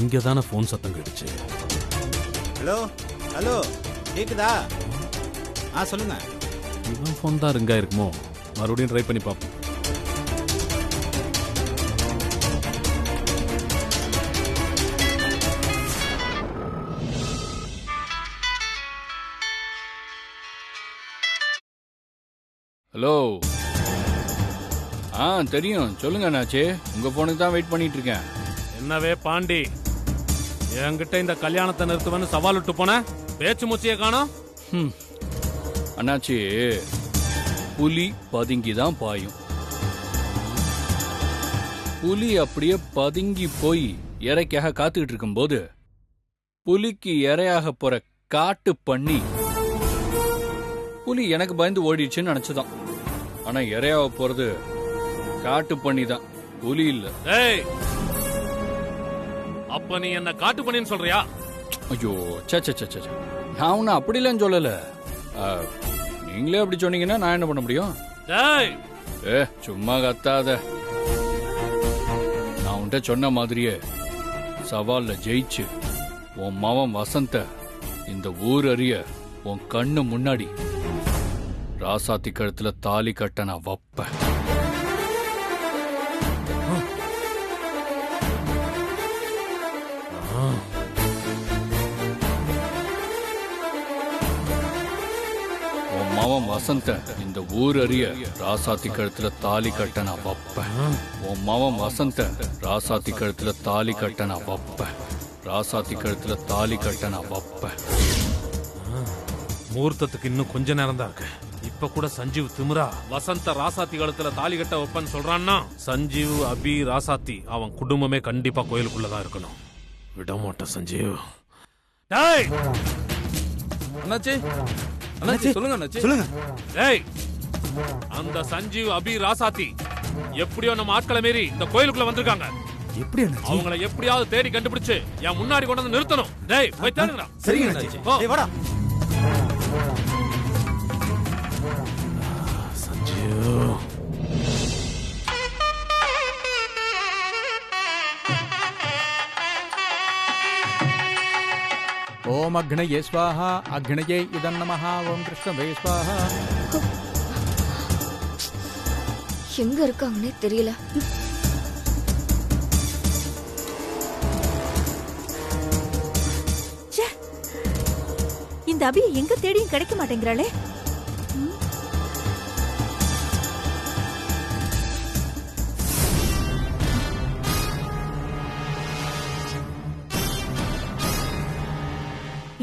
இங்க தானே போன் சத்தம் கேட்டுச்சு. ஹலோ ஹலோ, கேக்குதா? சொல்லுங்க. இவன் போன் தான் ரிங்கா இருக்குமோ? மறுபடியும் ட்ரை பண்ணி பார்ப்போம். ஹலோ. தெரியும், சொல்லுங்க அண்ணாச்சி. உங்க போனுக்கு தான் வெயிட் பண்ணிட்டு இருக்கேன். என்னவே பாண்டி, என்கிட்ட இந்த கல்யாணத்தை நிறுத்துவேன்னு சவால் விட்டு போன, பேச்சு மூச்சியை காணோம். அண்ணாச்சி, புலி பதுங்கி தான் பாயும். புலி அப்படியே பதுங்கி போய் இறைக்காக காத்துக்கிட்டு இருக்கும்போது புலிக்கு இரையாக போற காட்டு பண்ணி புலி எனக்கு பயந்து ஓடிடுச்சுன்னு நினைச்சுதான். ஆனா இரையாக போறது காட்டு பண்ணி தான், புலி இல்ல. ஏய், அப்ப நீ என்ன காட்டு பண்ணின்னு சொல்றியா? ஐயோ, சே, நான் ஒன்னும் அப்படிலாம் சொல்லல. நீங்களே அப்படி சொன்னீங்கன்னா நான் என்ன பண்ண முடியும்? சும்மா கத்தாத. நான் உன்கிட்ட சொன்ன மாதிரியே சவால்ல ஜெயிச்சு உன் மவன் வசந்த இந்த ஊர் அறிய உன் கண்ணு முன்னாடி ராசாத்தி கழுத்துல தாலி கட்ட நான் வப்பேன். உன் மவன் வசந்த இந்த ஊர் அறிய ராசாத்தி கழுத்துல தாலி கட்ட நான் வப்பேன். உன் மவன் வசந்த ராசாத்தி கழுத்துல தாலி கட்ட நான் வப்பேன். ராசாத்தி கழுத்துல தாலி கட்ட நான் வப்பேன். முகூர்த்தத்துக்கு இன்னும் கொஞ்ச நேரம் தான் இருக்கு. இப்ப கூட சஞ்சீவ் திமிரா வசந்த ராசாத்தி கழுத்துல தாலி கட்ட வைப்பன்னு சொல்றான்னா, சஞ்சீவ், அபி, ராசாத்தி அவன் குடும்பமே கண்டிப்பா கோயிலுக்குள்ளதான் இருக்கணும். விட மாட்டேன் சஞ்சீவ். அண்ணாச்சி, அண்ணாச்சி சொல்லுங்க. அண்ணாச்சி சொல்லுங்க. டேய், அந்த சஞ்சீவ், அபி, ராசாத்தி எப்படியோ நம்ம ஆட்களை மீறி இந்த கோயிலுக்குள்ள வந்திருக்காங்க. எப்படி அவங்களை எப்படியாவது தேடி கண்டுபிடிச்சு என் முன்னாடி கொண்டு வந்து நிறுத்தணும். டேய், போய் தேடுங்கடா. சரிங்க அண்ணாச்சி. டேய் வாடா. சஞ்சீவ், ஓம் அக்னயே ஸ்வாஹா, அக்னயே இதம் நமஹ, ஓம் கிருஷ்ணவே ஸ்வாஹா. எங்க இருக்காங்கன்னே தெரியல. இந்த அபியை எங்க தேடியும் கிடைக்க மாட்டேங்கிறாளே.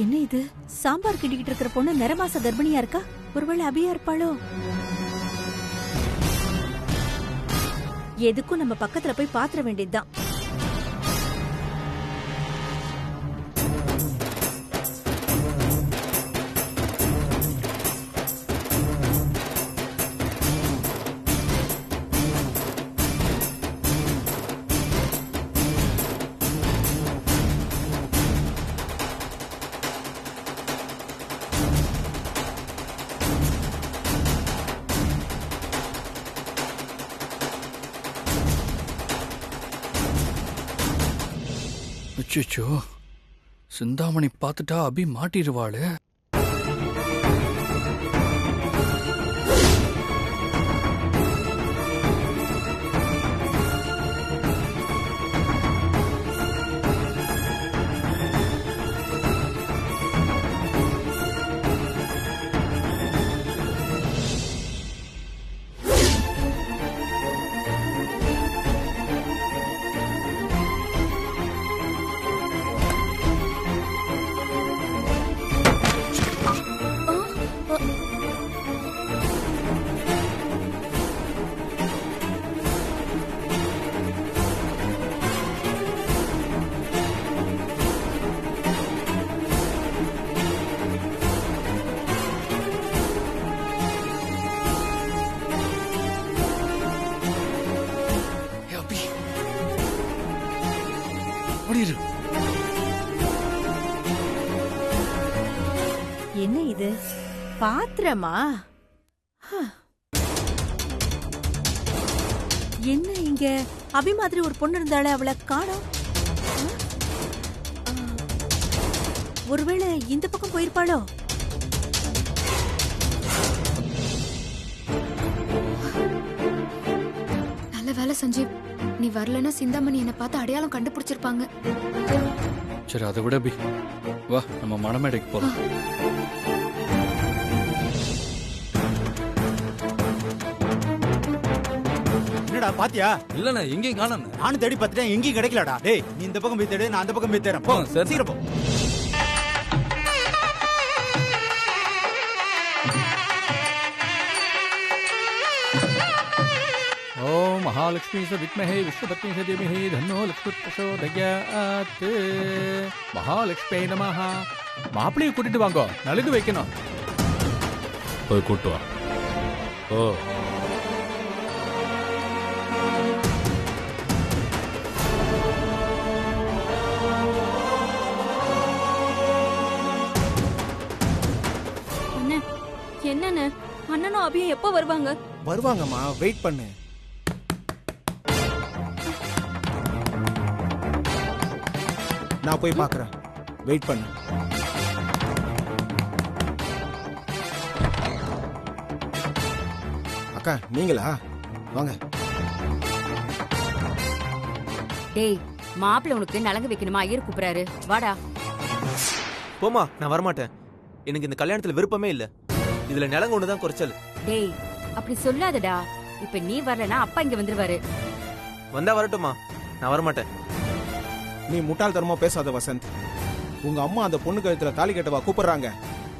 என்ன இது? சாம்பார் கிண்டிக்கிட்டு இருக்கிற பொண்ணு நிறமாச கர்ப்பிணியா இருக்கா? ஒருவேளை அபியா இருப்பாளோ? எதுக்கும் நம்ம பக்கத்துல போய் பாத்திர வேண்டியதுதான். அச்சோ, சிந்தாமணி பார்த்துட்டா அபி மாட்டிடுவாளு. என்ன இது? பாத்திரமா? என்ன இங்க அபி மாதிரி ஒரு பொண்ணு இருந்தாலே, அவளை காணோம். ஒருவேளை இந்த பக்கம் போயிருப்பாளோ? நல்ல வேலை சஞ்சீவ், நீ வரலன்னா சிந்தாமணி என்னை பார்த்து அடையாளம் கண்டுபிடிச்சிருப்பாங்க. சரி அதை விட அபி, வா நம்ம மணமேடைக்கு போலாம். என்னடா பாத்தியா? இல்லண்ணா எங்கேயும் காணோம். நானும் தேடி பார்த்துட்டேன், எங்கேயும் கிடைக்கலடா. டேய், நீ இந்த பக்கம் போய் தேடு, நான் அந்த பக்கம் போய் தேடுறேன். போ, சரி. சீக்கிரம் போ. ஓம் மகாலட்சுமி ச வித்மஹே விஷ்ணுபத்னி ச தீமஹி தன்னோ லக்ஷ்மி பிரசோதயாத். மகாலட்சுமி நமஹ. மாப்பிள்ளையை கூட்டிட்டு வாங்க, நலுங்கு வைக்கணும். போய் கூட்டு வா. ஓ என்னன்னு அண்ணனும் அபியும் எப்ப வருவாங்க? வருவாங்கம்மா, வெயிட் பண்ணு. நான் போய் பார்க்கறேன், வெயிட் பண்ணு. அக்கா நீங்களா? வாங்க. டேய், மாப்பிள்ள உனக்கு நலங்கு வைக்கணுமா? ஐயர் கூப்பிடுறாரு, வாடா. போமா, நான் வரமாட்டேன். எனக்கு இந்த கல்யாணத்துல விருப்பமே இல்ல. இதுல நிலங்க ஒண்ணுதான் குறைச்சல். டேய், அப்படி சொல்லாதடா. இப்ப நீ வரலனா அப்பா இங்க வந்துருவாரு. வந்தா வரட்டுமா, நான் வரமாட்டேன். நீ முட்டாள்தனமா பேசாத வசந்த். உங்க அம்மா அந்த பொண்ணு கழுத்துல தாலி கட்டவா கூப்பிடுறாங்க?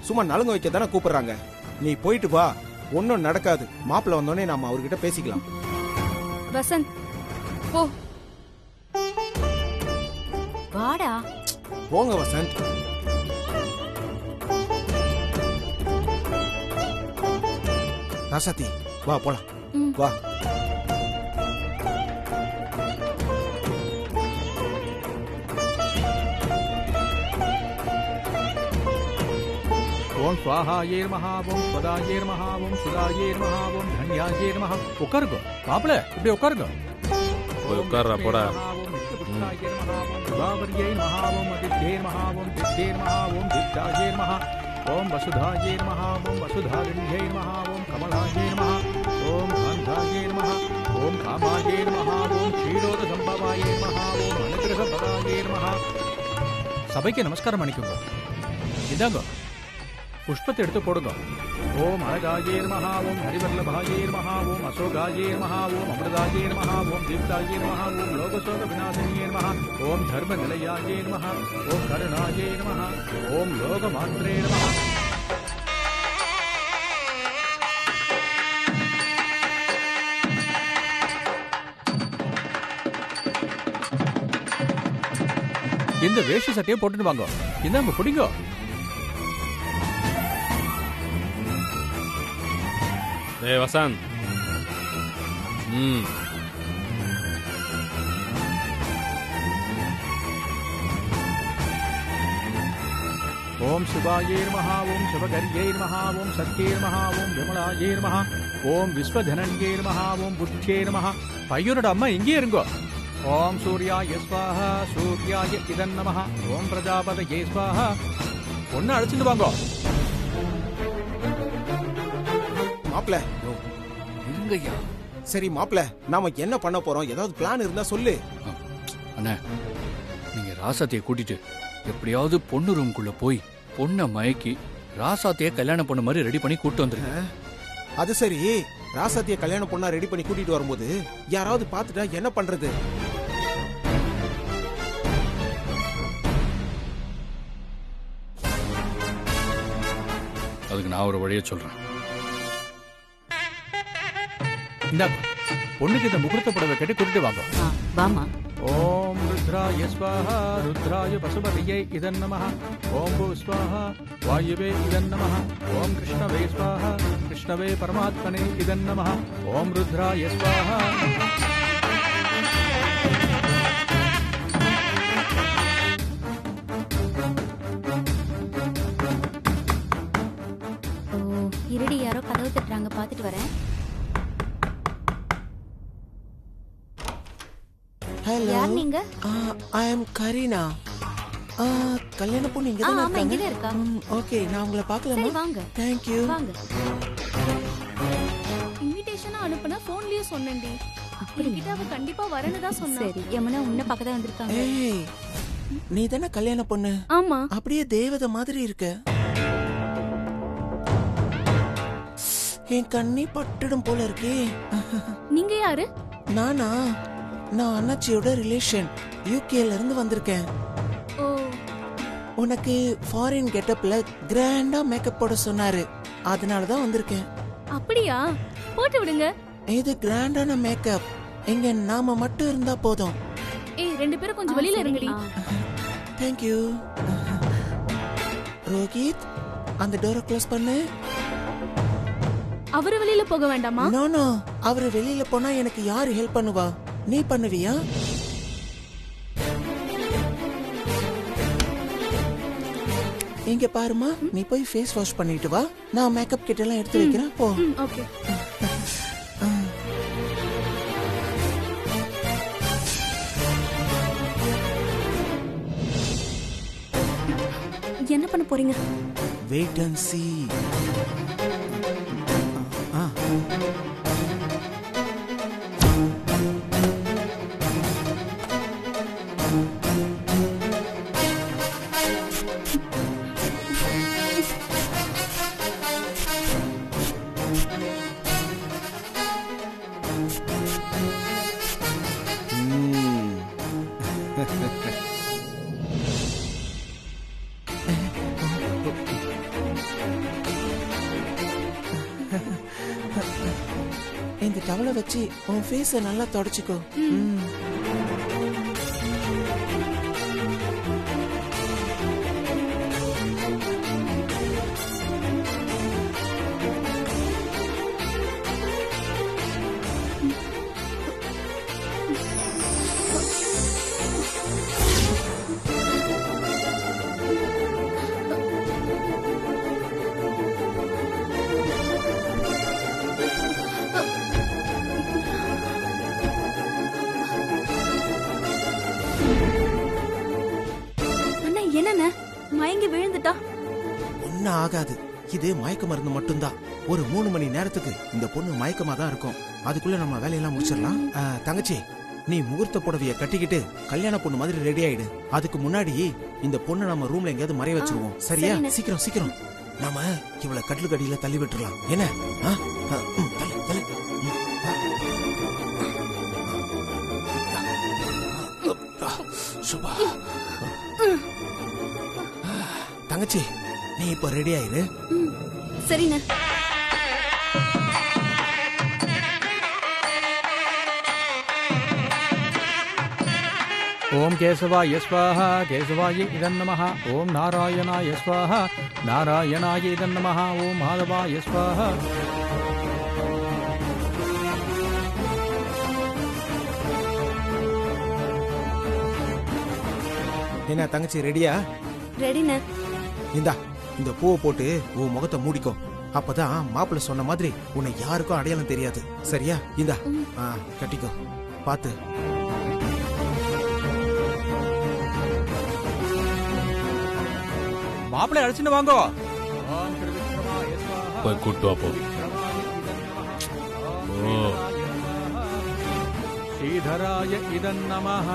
சும்மா நலுங்கு வைக்க தானே கூப்பிடுறாங்க. நீ போயிட்டு வா, ஒன்னும் நடக்காது. மாப்பிள்ள வந்தோடனே நாம அவர்கிட்ட பேசிக்கலாம். வசந்த் போ, வாடா. போங்க வசந்த். ராசாத்தி வா போலாம். வா. ஓம் ஸ்வாஹாயே நமஹ, ஓம் ஸ்வதாயே நமஹ, ஓம் சுதாயே நமஹ, ஓம் தன்யாயே நமஹ. உட்காருங்க மாப்பிள்ளை, இப்படி உட்காருங்க. போய் உட்கார்றா, போடா. விஷ்ணுபுஷ்டாயே நமஹ, ஓம் சுதாவரியே நமஹ, ஓம் அதித்யே நமஹ, ஓம் தித்யே நமஹ, ஓம் தித்தாயே நமஹ, ஓம் வசுதாயே நமஹ, ஓம் வசுதாரண்யே நமஹ, ஓம் கமலாயே நமஹ, ஓம் காந்தாயே நமஹ, ஓம் காமாயே நமஹ, ஓம் க்ஷீரோத சம்பவாயே நமஹ, ஓம் அனுகிரகபதாயே நமஹ. சபைக்கு நமஸ்காரம் பண்ணிக்கோங்க. இதாங்க புஷ்பத்தை எடுத்து போடுங்க. ஓம் அழகாயே நமஹ, ஓம் ஹரிவல்லபாயே நமஹ, ஓம் அசோகாயே நமஹ, ஓம் அமிர்தாயே நமஹ, ஓம் தீப்தாயே நமஹ, ஓம் லோகசோக விநாசினியே நமஹ, ஓம் தர்ம நிலையாயே நமஹ, ஓம் கருணாயே நமஹ, ஓம் லோகமாத்ரே நமஹ. இந்த வேஷ்டி சட்டையை போட்டுட்டு வாங்க. இந்தாங்க பிடிங்க. டேய் வசந்த். ஓம் சிவாயே நமஹ, ஓம் சிவகர்யே நமஹ, ஓம் சத்யே நமஹ, ஓம் விமலாயே நமஹ, ஓம் விஸ்வதனன்யே நமஹ, ஓம் புத்தியே நமஹ. பையனோட அம்மா இங்கே இருங்கோ. ஓம் சூர்யாய ஸ்வாஹா, சூர்யாய இதன் நமஹ, ஓம் பிரஜாபதயே ஸ்வாஹா. ஒன்னு அழைச்சிட்டு வாங்கோ. மாப்பிள்ள இருங்கய்யா. சரி மாப்பிள்ள, நாம என்ன பண்ண போறோம்? ஏதாவது பிளான் இருந்தா சொல்லு. அண்ணா, நீங்க ராசாத்தியை கூட்டிட்டு எப்படியாவது பொண்ணு ரூம்குள்ள போய் பொண்ணை மயக்கி ராசாத்திய கல்யாணம் பண்ண மாதிரி ரெடி பண்ணி கூட்டு வந்துருங்க. அது சரி, ராசாத்திய கல்யாணம் பொண்ணா ரெடி பண்ணி கூட்டிட்டு வரும்போது யாராவது பார்த்துட்டா என்ன பண்றது? அதுக்கு நான் ஒரு வழியை சொல்றேன். இந்தாங்க, பொண்ணுக்கு இந்த முகூர்த்த புடவை கட்டி கூட்டிட்டு வாங்க. வாமா. ஓம் ருத்ராய ஸ்வாஹா, ருத்ராய பசுபதியை இதன் நமஹ, ஓம் பூ ஸ்வாஹா, வாயுவே இதன் நமஹ, ஓம் கிருஷ்ணவே ஸ்வாஹா, கிருஷ்ணவே பரமாத்மனே இதன் நமஹ, ஓம் ருத்ராய ஸ்வாஹா. இருடி, யாரோ கதவு தட்டுறாங்க, பாத்துட்டு வரேன். ஹலோ, யார் நீங்க? ஐ அம் கரீனா. கல்யாண பொண்ணு இங்க ஆமா தான இங்கதான் இருக்கா. ஓகே, நான் உங்களை சரி பார்க்கலாமா? வாங்க Thank you. வாங்க. இன்விடேஷனா அனுப்புனா போன்லயே சொன்னேன்டி. அப்படிங்கிட்ட அவ கண்டிப்பா வரேன்னு தான் சொன்னா. சரி யமுனா உன்ன பக்கம் தான் வந்திருக்காங்க. ஏய், நீ தானே கல்யாண பொண்ணு? ஆமா. அப்படியே தேவதை மாதிரி இருக்க. என் கண்ணி பட்டுடும் போல இருக்கே. நீங்க யாரு? நானா? நான் அண்ணாச்சியோட ரிலேஷன். யூகேல இருந்து வந்திருக்கேன். ஓ, உனக்கு ஃபாரின் கெட்டப்ல கிராண்டா மேக்கப் போட சொன்னாரு. அதனால தான் வந்திருக்கேன். அப்படியா? போட்டு விடுங்க. இது கிராண்டான மேக்கப். எங்க நாம மட்டும் இருந்தா போதும். ஏய், ரெண்டு பேரும் கொஞ்சம் வெளியில இருங்கடி. Thank you. ரோஹித், அந்த டோரை க்ளோஸ் பண்ணு. அவரு வெளியில போக வேண்டாமா? நோ நோ, அவரு வெளியில போனா எனக்கு யாரு ஹெல்ப் பண்ணுவா? நீ பண்ணுவியா? இங்க பாருமா, நீ போய் ஃபேஸ் வாஷ் பண்ணிட்டு வா. நான் மேக்கப் கிட்ட எல்லாம் எடுத்து வைக்கிறேன். போ. ஓகே. என்ன பண்ண போறீங்க? Wait and see. இந்த டவலை வச்சு உன் ஃபேஸ நல்லா தொடச்சுக்கோ. என்னண்ணே மயங்கி விழுந்துட்டா? ஒன்னும் ஆகாது. இது மயக்க மருந்து மட்டும்தான். ஒரு 3 மணி நேரத்துக்கு இந்த பொண்ணு மயக்கமா தான் இருக்கும். அதுக்குள்ள நம்ம வேலையெல்லாம் முடிச்சிடலாம். தங்கச்சி, நீ முகூர்த்த புடவைய கட்டிக்கிட்டு கல்யாண பொண்ணு மாதிரி ரெடி ஆயிடு. அதுக்கு முன்னாடி இந்த பொண்ணு நம்ம ரூம்ல எங்கேயாவது மறைய வச்சிருவோம். சரியா? சீக்கிரம் சீக்கிரம். நாம இவளை கட்டிலுக்கு அடியில தள்ளி விட்டுறலாம். என்ன? தள்ளி தள்ளி. சுபா, தங்கச்சி, நீ இப்ப ரெடி ஆயிரு. சரிண்ணே. ஓம் கேசவாய ஸ்வாஹா கேசவாய இதன் நமः. ஓம் நாராயணாய ஸ்வாஹா நாராயணாய இதன் நமः. ஓம் மாதவாய ஸ்வாஹா. என்ன தங்கச்சி, ரெடியா? ரெடிண்ணே. இந்தா, இந்த பூவை போட்டு உன் முகத்தை மூடிக்கோ. அப்பதான் மாப்பிள்ள சொன்ன மாதிரி உன்னை யாருக்கும் அடையாளம் தெரியாது. சரியா? இந்தா, கட்டிக்கோ. பாத்து. மாப்பிள்ளை அழைச்சிட்டு வாங்கோ. ஓம் திருவிக்ரமாய ஸ்வாஹா. போய் கூட்டு வா போ. ஓ, ஸ்ரீதராய இதன் நமः.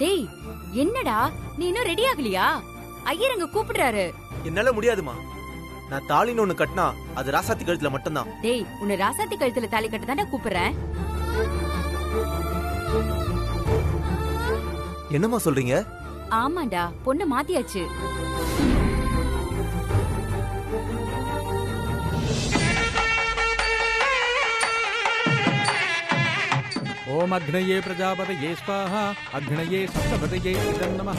டேய் என்னடா நீ இன்னும் ரெடி ஆகலையா? ஐயர் அங்க கூப்பிடுறாரு. என்னால முடியாதுமா. நான் தாலின்னு ஒண்ணு கட்டினா அது ராசாத்தி கழுத்துல மட்டும்தான். டேய் உன்னை ராசாத்தி கழுத்துல தாலி கட்ட தானே கூப்பிடுறேன். என்னம்மா சொல்றீங்க? ஆமாண்டா, பொண்ணு மாத்தியாச்சு. ஓம் அக்னயே பிரஜாபதயே ஸ்வாஹா அக்னயே சப்தபதயே இதன் நமः.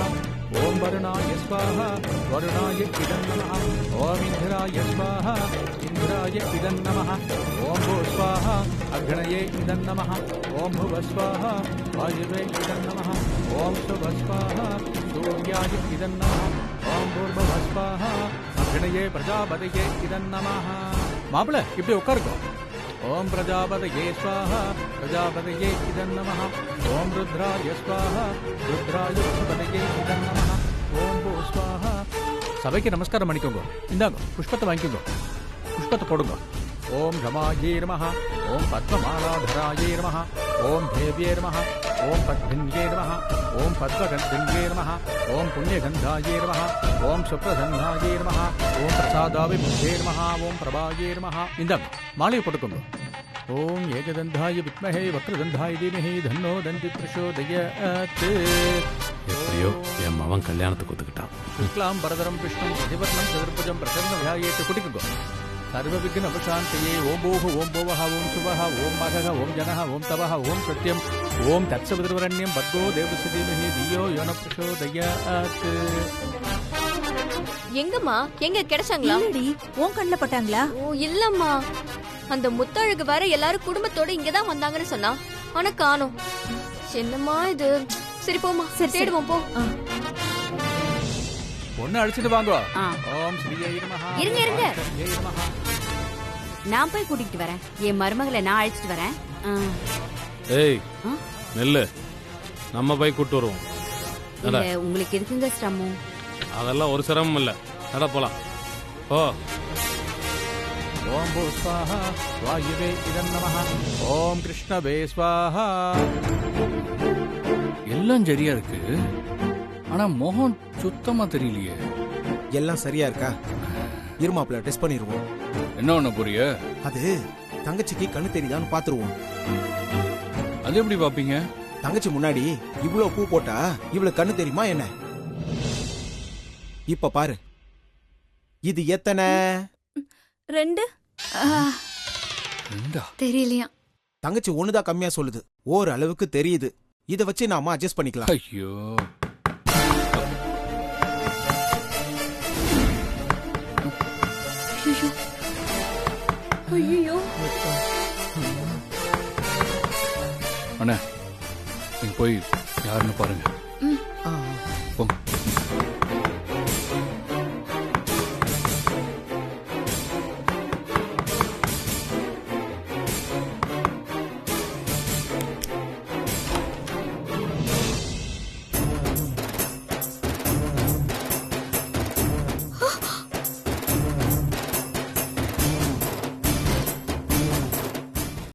ஓம் வருணாய ஸ்வாஹா வருணாய இதன் நமः. ஓம் இந்திராய ஸ்வாஹா இந்திராய இதன் நமः. ஓம் பூ ஸ்வாஹா அக்னயே இதன் நமः. ஓம் புவ ஸ்வாஹா வாயுவே இதன் நமः. ஓம் சுவ ஸ்வாஹா सूर्याय इदं नमः ओम भूर्भुवः स्वाहा अग्नये प्रजापतये इदं नमः மாப்பிள இப்படி உட்காருங்க ஓம் பிரஜாபதயே ஸ்வாஹா பிரஜாபதயே இதன் நமஹ ஓம் ருத்ராய ஸ்வாஹா ருத்ராய பதயே இதன் நமஹ ஓம் பூ ஸ்வாஹா சபைக்கு நமஸ்காரம் பண்ணிக்கோங்க இந்தாங்க புஷ்பத்தை வாங்கிக்கோங்க புஷ்பத்தை போடுங்க ஓம் ரமாயே நமஹ ஓம் பத்மமாலாதராயே நமஹ ஓம் தேவ்யே நமஹ ஓம் பத்மின்யே நமஹ ஓம் பத்மகந்தின்யே நமஹ ஓம் புண்ணியகந்தாயே நமஹ ஓம் சுப்ரசன்னாயே நமஹ ஓம் பிரசாதாவிமுக்தே நமஹ ஓம் பிரபாயே நமஹ இந்தாங்க மாலையை போட்டுக்கோங்க ஓம் ஏகதந்தாய வித்மஹே வக்ரதந்தாய தீமஹி தன்னோ தந்தி பிரசோதயாத் எப்படியோ என் மவன் கல்யாணத்துக்கு ஒத்துக்கிட்டான். சுக்லாம் பரதரம் விஷ்ணு அதிவர்ணம் சதுர்புஜம் பிரசன்ன வியாயேத்து குடிக்குங்க சர்வ விக்ன உபசாந்தயே ஓம் பூஹ ஓம் பூவஹ ஓம் சுவஹ ஓம் மகஹ ஓம் ஜனஹ ஓம் தவஹ ஓம் சத்யம் ஓம் தத்சவிதுர்வரண்யம் பர்கோ தேவஸ்ய தீமஹி தியோ யோன பிரசோதயாத் எங்கம்மா எங்க கிடைச்சாங்களா? இல்லடி உன் கண்ணுல பட்டாங்களா? ஓ இல்லம்மா, அந்த முத்தழகு வர எல்லாரும் குடும்பத்தோட இங்கதான் வந்தாங்கன்னு சொன்னா, ஆனா காணோம். என்னம்மா இது? சரி போமா, சரி, தேடுவோம் போ. பொண்ணு அழைச்சிட்டு வாங்க. ஆ. ஓம் ஸ்ரீயை நமஹ இருங்க, இருங்க. ஸ்ரீயை நமஹ நான் போய் கூட்டிட்டு வரேன். என் மருமகளை நான் அழைச்சிட்டு வரேன். ஏய் ஆ? நெல்லு, நம்ம போய் கூட்டு வருவோம். இல்ல, உங்களுக்கு எதுக்குங்க சிரமம்? அதெல்லாம் ஒரு சிரமம் இல்ல, நட போலாம். ஓ ஓம் பூ ஸ்வாஹா வாயுவே இதன் நமஹ ஓம் கிருஷ்ணவே ஸ்வாஹா எல்லாம் சரியா இருக்கு, ஆனா மோகன் சுத்தமா தெரியலையே. எல்லாம் சரியா இருக்கா? இருமாப்ல டெஸ்ட் பண்ணிடுவோம். என்ன ஒண்ணு புரிய? அது தங்கச்சிக்கு கண்ணு தெரியுதான்னு பாத்துருவோம். அது எப்படி பாப்பீங்க? தங்கச்சி முன்னாடி இவ்ளோ பூ போட்டா இவ்வளவு கண்ணு தெரியுமா என்ன? இப்ப பாரு, இது எத்தனை? 2. ரெண்டா? தெரியலையா? தங்கச்சி ஒண்ணுதான் கம்மியா சொல்லுது. ஓரளவுக்கு தெரியுது. இத வச்சு நாம அட்ஜஸ்ட் பண்ணிக்கலாம். ஐயோ, ஐயோ, அண்ணா நீங்க போய் யாருன்னு பாருங்க. ஆ. போங்க.